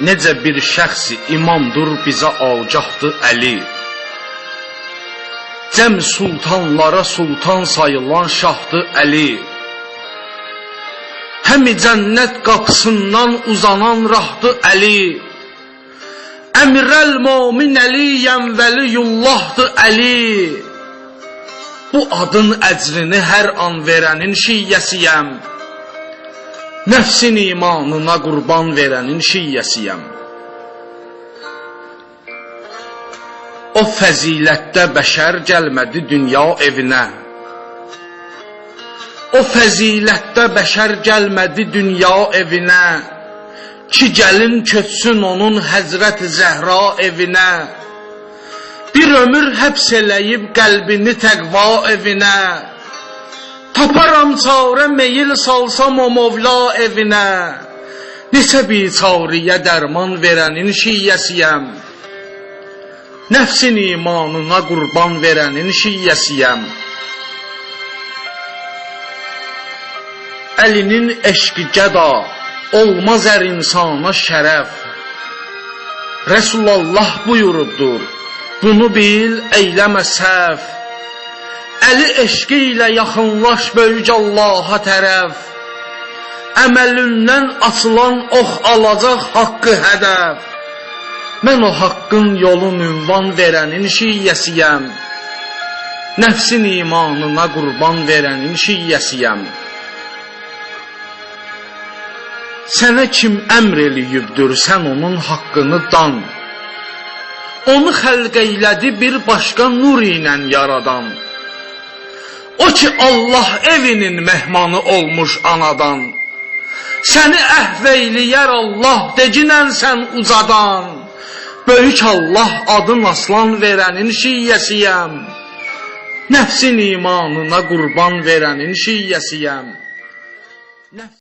necə bir şəxsi imamdır bizə agahdır Əli. Cəm sultanlara sultan sayılan şahdır Əli. Həmi cənnət qapısından uzanan rahdır Əli. Əmirəl momin Əliyəm vəliyullahdır Əli. Bu adın əcrini hər an verənin şiyyəsiyəm. Nəfsin imanına qurban verənin şiyyəsiyəm. O fəzilətdə bəşər gəlmədi dünya evinə. O fəzilətdə bəşər gəlmədi dünya evinə. Ki gəlin köçsün onun Həzrət Zəhra evinə. Bir ömür həbs eləyib qəlbini təqva evinə. Taparam çarə meyil salsam o Mevla evinə. Neçə biçarəyə dərman verənin şiyyəsiyəm. Nəfsin imanına qurban verənin şiyyəsiyəm. Əlinin eşqi gəda, olmaz ər insana şərəf. Resulullah buyurubdur, bunu bil, eyləmə səhv. Əli eşqi ilə yaxınlaş böyük Allaha tərəf. Əməlindən açılan ox alacaq haqqı hədəf. Mən o haqqın yolun ünvan verənin şiyyəsiyəm. Nəfsin imanına qurban verənin şiyyəsiyəm. Sənə kim əmr eləyibdir, sən onun haqqını dan. Onu xəlq eylədi bir başqa nur ilə yaradan. O ki Allah evinin mehmanı olmuş anadan. Səni əhv eyləyər Allah deginən sən ucadan. Böyük Allah adın aslan verənin şiyyəsiyəm. Nəfsin imanına qurban verənin şiyyəsiyəm.